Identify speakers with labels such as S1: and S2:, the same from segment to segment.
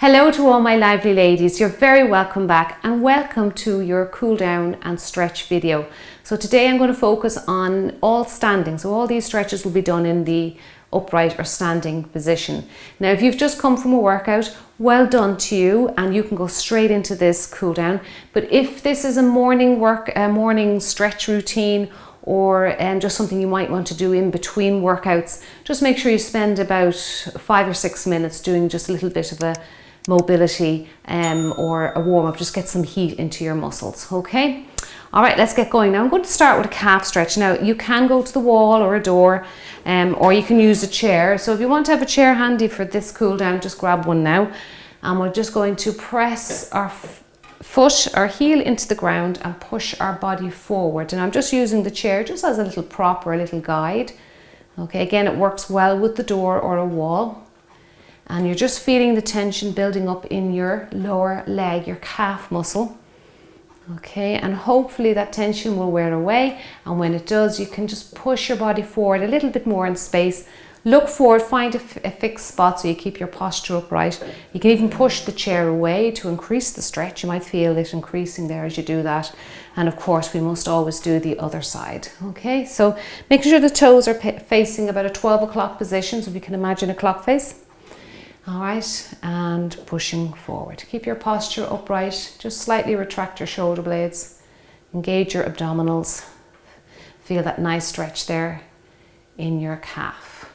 S1: Hello to all my lively ladies, you're very welcome back and welcome to your cool down and stretch video. So today I'm going to focus on all standing, so all these stretches will be done in the upright or standing position. Now if you've just come from a workout, well done to you, and you can go straight into this cool down. But if this is a morning stretch routine, or just something you might want to do in between workouts, just make sure you spend about 5 or 6 minutes doing just a little bit of a mobility or a warm-up. Just get some heat into your muscles, okay? All right, let's get going. Now I'm going to start with a calf stretch. Now you can go to the wall or a door, or you can use a chair. So if you want to have a chair handy for this cool down, just grab one now. And we're just going to press our foot, our heel into the ground and push our body forward. And I'm just using the chair just as a little prop or a little guide. Okay, again, it works well with the door or a wall. And you're just feeling the tension building up in your lower leg, your calf muscle. Okay, and hopefully that tension will wear away. And when it does, you can just push your body forward a little bit more in space. Look forward, find a fixed spot so you keep your posture upright. You can even push the chair away to increase the stretch. You might feel it increasing there as you do that. And of course, we must always do the other side. Okay, so making sure the toes are facing about a 12 o'clock position, so if you can imagine a clock face. All right, and pushing forward. Keep your posture upright. Just slightly retract your shoulder blades. Engage your abdominals. Feel that nice stretch there in your calf.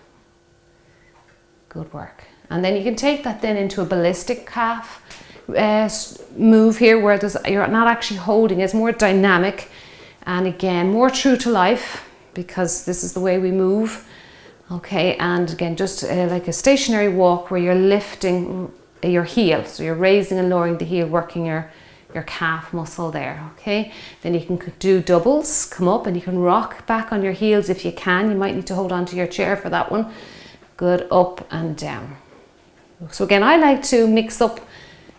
S1: Good work. And then you can take that then into a ballistic calf move here, where you're not actually holding. It's more dynamic and again more true to life, because this is the way we move. Okay, and again just like a stationary walk where you're lifting your heel, so you're raising and lowering the heel, working your calf muscle there. Okay, then you can do doubles, come up and you can rock back on your heels if you can. You might need to hold on to your chair for that one. Good, up and down. So again, I like to mix up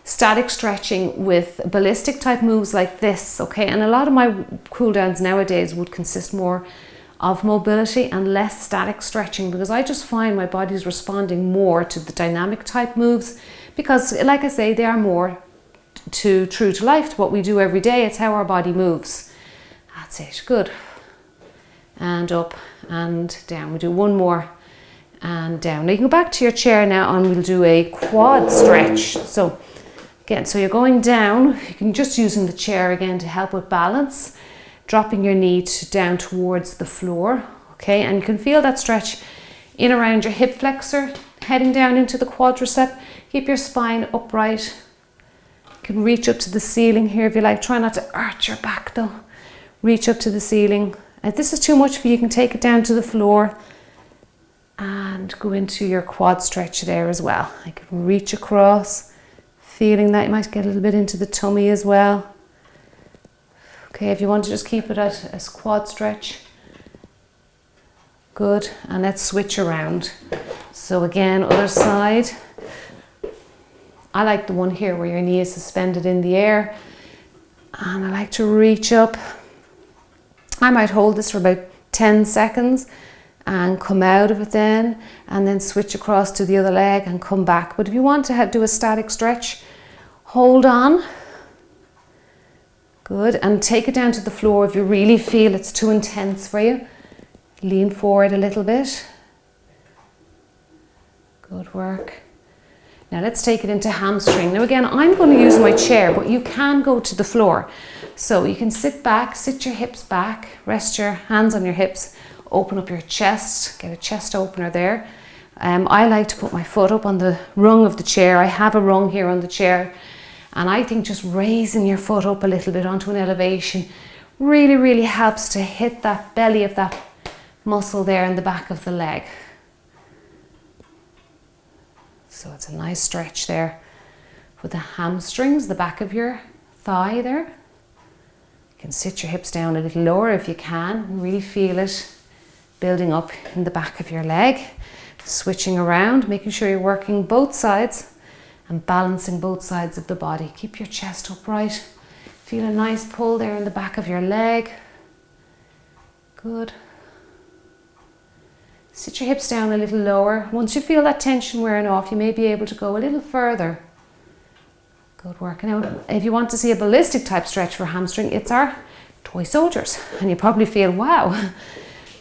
S1: static stretching with ballistic type moves like this. Okay, and a lot of my cool downs nowadays would consist more of mobility and less static stretching, because I just find my body's responding more to the dynamic type moves, because like I say, they are more true to life, to what we do every day. It's how our body moves. That's it. Good. And up and down. We do one more and down. Now you can go back to your chair now and we'll do a quad stretch. So again, so you're going down, you can just using the chair again to help with balance, dropping your knee down towards the floor. Okay, and you can feel that stretch in around your hip flexor, heading down into the quadricep. Keep your spine upright. You can reach up to the ceiling here if you like. Try not to arch your back though. Reach up to the ceiling. If this is too much for you, you can take it down to the floor and go into your quad stretch there as well. I can reach across, feeling that you might get a little bit into the tummy as well. Okay, if you want to just keep it at a quad stretch. Good, and let's switch around. So again, other side. I like the one here where your knee is suspended in the air. And I like to reach up. I might hold this for about 10 seconds and come out of it then, and then switch across to the other leg and come back. But if you want to do a static stretch, hold on. Good, and take it down to the floor if you really feel it's too intense for you. Lean forward a little bit. Good work. Now let's take it into hamstring. Now again, I'm going to use my chair, but you can go to the floor. So you can sit back, sit your hips back, rest your hands on your hips, open up your chest, get a chest opener there. I like to put my foot up on the rung of the chair. I have a rung here on the chair. And I think just raising your foot up a little bit onto an elevation really, really helps to hit that belly of that muscle there in the back of the leg. So it's a nice stretch there for the hamstrings, the back of your thigh there. You can sit your hips down a little lower if you can and really feel it building up in the back of your leg. Switching around, making sure you're working both sides and balancing both sides of the body. Keep your chest upright. Feel a nice pull there in the back of your leg. Good. Sit your hips down a little lower. Once you feel that tension wearing off, you may be able to go a little further Good work. Now, if you want to see a ballistic type stretch for hamstring, it's our toy soldiers. And you probably feel, wow,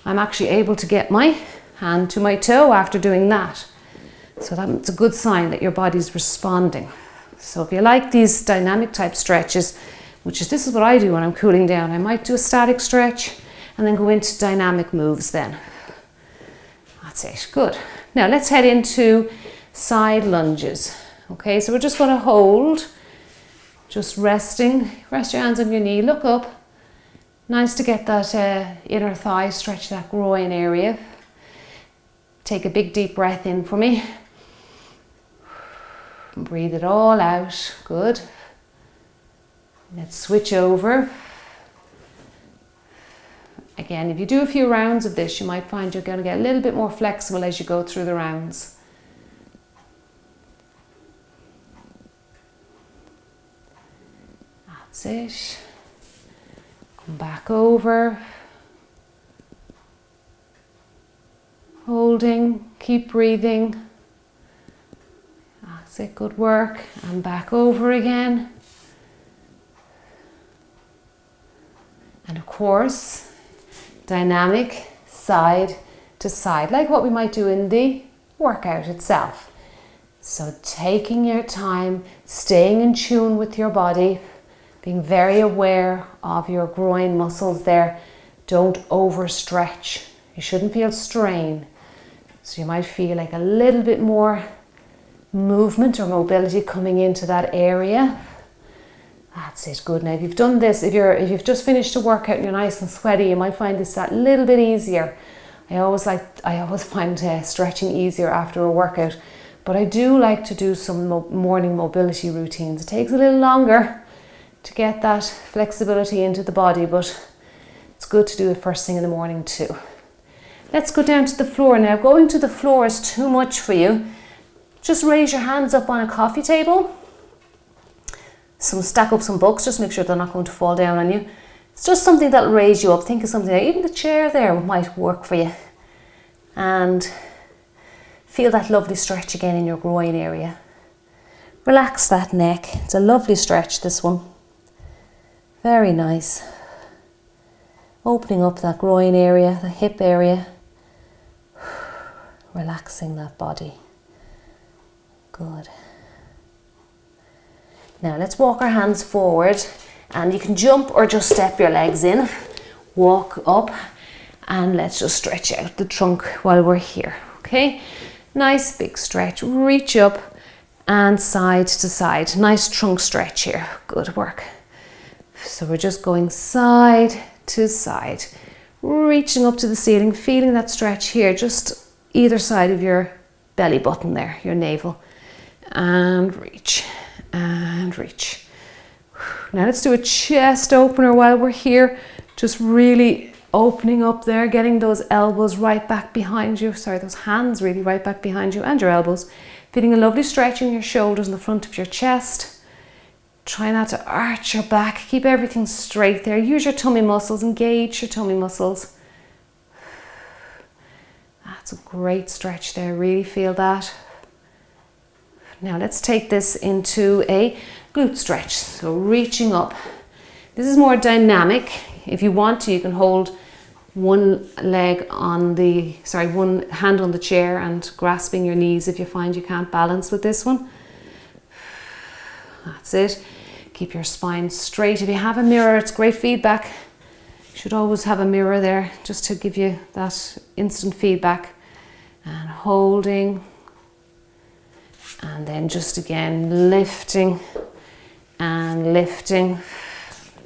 S1: I'm actually able to get my hand to my toe after doing that. So that's a good sign that your body's responding. So if you like these dynamic type stretches, this is what I do when I'm cooling down. I might do a static stretch and then go into dynamic moves then. That's it, good. Now let's head into side lunges. Okay, so we're just going to hold, just resting. Rest your hands on your knee, look up. Nice to get that inner thigh, stretch that groin area. Take a big deep breath in for me. Breathe it all out, good. Let's switch over. Again, if you do a few rounds of this, you might find you're going to get a little bit more flexible as you go through the rounds. That's it. Come back over. Holding, keep breathing. That's it, good work. And back over again. And of course, dynamic side to side, like what we might do in the workout itself. So taking your time, staying in tune with your body, being very aware of your groin muscles there. Don't overstretch. You shouldn't feel strain. So you might feel like a little bit more movement or mobility coming into that area. That's it, good. Now if you've done this, if you've just finished a workout and you're nice and sweaty, you might find this that little bit easier. I always find stretching easier after a workout, but I do like to do some morning mobility routines. It takes a little longer to get that flexibility into the body, but it's good to do it first thing in the morning too. Let's go down to the floor now. Going to the floor is too much for you. Just raise your hands up on a coffee table. Stack up some books, just make sure they're not going to fall down on you. It's just something that'll raise you up. Think of something, even the chair there might work for you. And feel that lovely stretch again in your groin area. Relax that neck. It's a lovely stretch, this one. Very nice. Opening up that groin area, the hip area. Relaxing that body. Good. Now let's walk our hands forward, and you can jump or just step your legs in. Walk up, and let's just stretch out the trunk while we're here. Okay, nice big stretch. Reach up and side to side. Nice trunk stretch here. Good work. So we're just going side to side, reaching up to the ceiling, feeling that stretch here, just either side of your belly button there, your navel, and reach and reach. Now let's do a chest opener while we're here, just really opening up there, getting those elbows right back behind you, those hands really right back behind you and your elbows, feeling a lovely stretch in your shoulders and the front of your chest. Try not to arch your back, keep everything straight there. Use your tummy muscles, engage your tummy muscles. That's a great stretch there, really feel that. Now let's take this into a glute stretch. So reaching up. This is more dynamic. If you want to, you can hold one hand on the chair and grasping your knees if you find you can't balance with this one. That's it. Keep your spine straight. If you have a mirror, it's great feedback. You should always have a mirror there just to give you that instant feedback. And holding. And then just again lifting and lifting.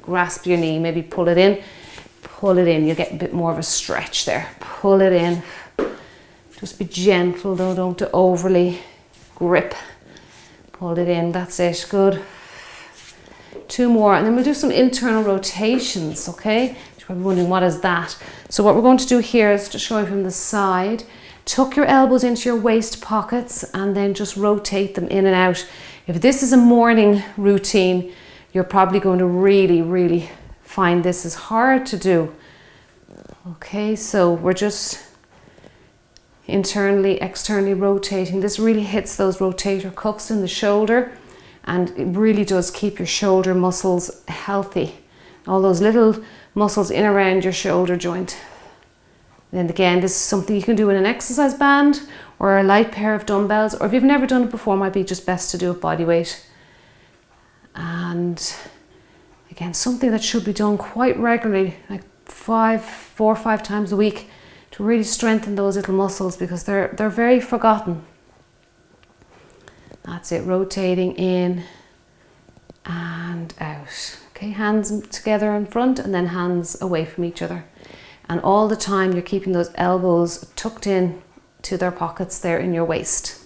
S1: Grasp your knee, maybe pull it in. Pull it in. You'll get a bit more of a stretch there. Pull it in. Just be gentle though, don't overly grip. Pull it in, that's it, good. 2 more, and then we'll do some internal rotations, okay? You're probably wondering, what is that? So what we're going to do here is to show you from the side. Tuck your elbows into your waist pockets and then just rotate them in and out. If this is a morning routine, you're probably going to really, really find this is hard to do. Okay, so we're just internally, externally rotating. This really hits those rotator cuffs in the shoulder and it really does keep your shoulder muscles healthy. All those little muscles in around your shoulder joint. And again, this is something you can do in an exercise band or a light pair of dumbbells, or if you've never done it before, it might be just best to do it body weight. And again, something that should be done quite regularly, like 4 or 5 times a week, to really strengthen those little muscles, because they're very forgotten. That's it, rotating in and out. Okay, hands together in front and then hands away from each other. And all the time you're keeping those elbows tucked in to their pockets there in your waist.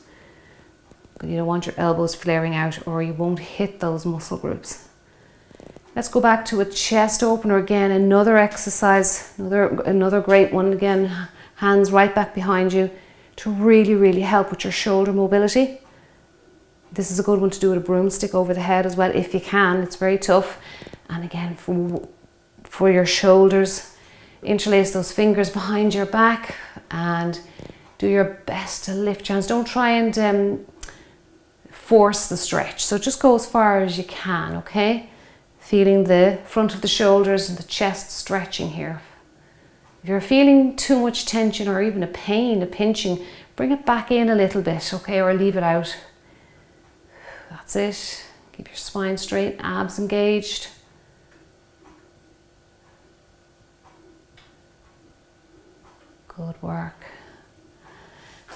S1: But you don't want your elbows flaring out, or you won't hit those muscle groups. Let's go back to a chest opener again, another exercise, another great one again. Hands right back behind you to really, really help with your shoulder mobility. This is a good one to do with a broomstick over the head as well, if you can. It's very tough. And again, for your shoulders, interlace those fingers behind your back and do your best to lift your hands. Don't try and force the stretch. So just go as far as you can, okay? Feeling the front of the shoulders and the chest stretching here. If you're feeling too much tension or even a pain, a pinching, bring it back in a little bit, okay? Or leave it out. That's it. Keep your spine straight, abs engaged. Good work.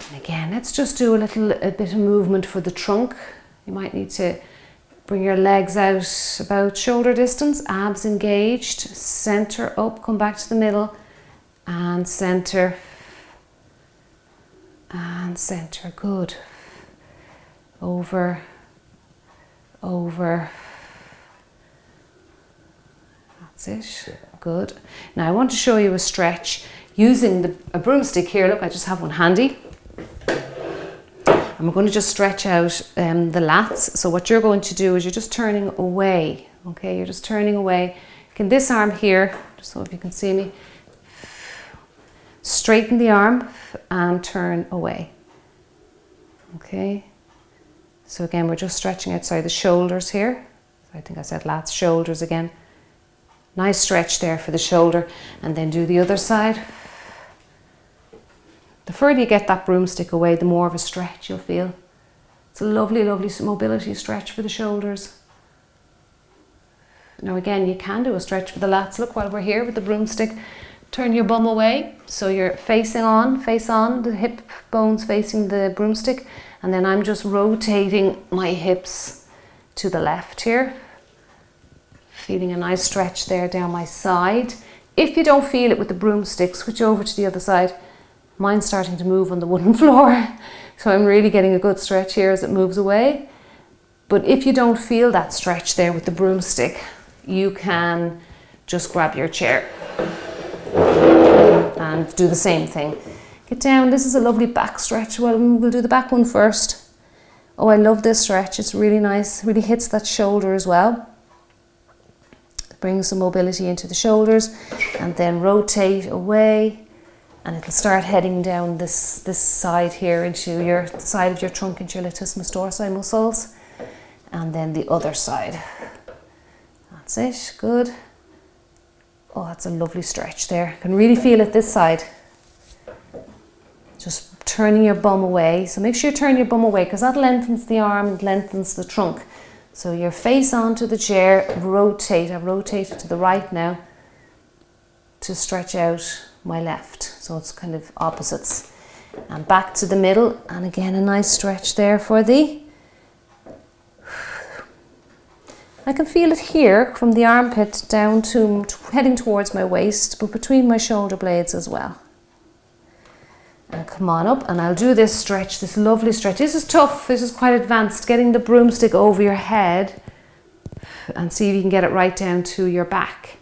S1: And again, let's just do a bit of movement for the trunk. You might need to bring your legs out about shoulder distance, abs engaged, center up, come back to the middle, and center, and center. Good. Over, over. That's it. Good. Now I want to show you a stretch using a broomstick here. Look, I just have one handy. And we're going to just stretch out the lats. So what you're going to do is you're just turning away. Okay, you're just turning away. Again, this arm here, just so if you can see me, straighten the arm and turn away. Okay. So again, we're just stretching outside the shoulders here. I think I said lats, shoulders again. Nice stretch there for the shoulder. And then do the other side. The further you get that broomstick away, the more of a stretch you'll feel. It's a lovely, lovely mobility stretch for the shoulders. Now again, you can do a stretch for the lats. Look, while we're here with the broomstick, turn your bum away. So you're face on, the hip bones facing the broomstick. And then I'm just rotating my hips to the left here. Feeling a nice stretch there down my side. If you don't feel it with the broomstick, switch over to the other side. Mine's starting to move on the wooden floor. So I'm really getting a good stretch here as it moves away. But if you don't feel that stretch there with the broomstick, you can just grab your chair and do the same thing. Get down. This is a lovely back stretch. Well, we'll do the back one first. Oh, I love this stretch. It's really nice. Really hits that shoulder as well. Brings some mobility into the shoulders, and then rotate away. And it'll start heading down this side here into the side of your trunk, into your latissimus dorsi muscles. And then the other side. That's it, good. Oh, that's a lovely stretch there. You can really feel it this side. Just turning your bum away. So make sure you turn your bum away, because that lengthens the arm and lengthens the trunk. So your face onto the chair, rotate. I've rotated to the right now to stretch out my left. So it's kind of opposites. And back to the middle, and again a nice stretch there for the... I can feel it here from the armpit down to heading towards my waist, but between my shoulder blades as well. And come on up, and I'll do this stretch, this lovely stretch. This is tough, this is quite advanced, getting the broomstick over your head, and see if you can get it right down to your back.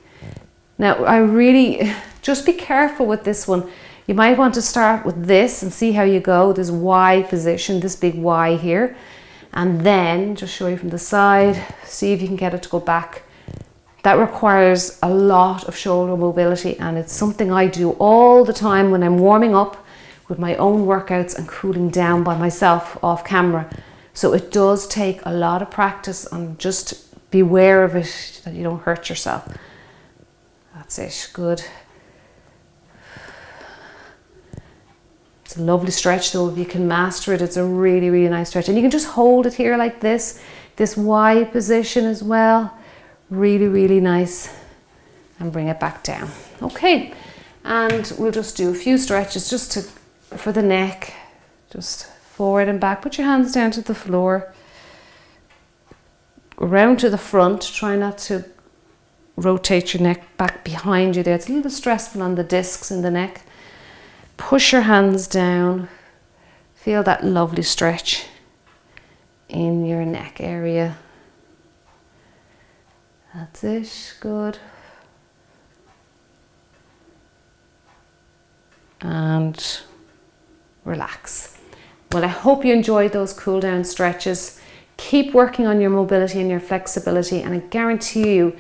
S1: Now, I really, just be careful with this one. You might want to start with this and see how you go, this Y position, this big Y here. And then, just show you from the side, see if you can get it to go back. That requires a lot of shoulder mobility, and it's something I do all the time when I'm warming up with my own workouts and cooling down by myself off camera. So it does take a lot of practice, and just beware of it, that you don't hurt yourself. That's it, good. It's a lovely stretch though. If you can master it, it's a really, really nice stretch. And you can just hold it here like this Y position as well. Really, really nice. And bring it back down. Okay, and we'll just do a few stretches just for the neck. Just forward and back. Put your hands down to the floor. Around to the front. Try not to rotate your neck back behind you there. It's a little bit stressful on the discs in the neck. Push your hands down. Feel that lovely stretch in your neck area. That's it, good. And relax. Well, I hope you enjoyed those cool down stretches. Keep working on your mobility and your flexibility, and I guarantee you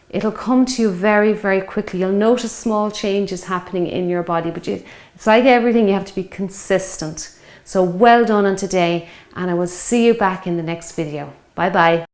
S1: it'll come to you very, very quickly. You'll notice small changes happening in your body, but it's like everything, you have to be consistent. So well done on today, and I will see you back in the next video. Bye bye.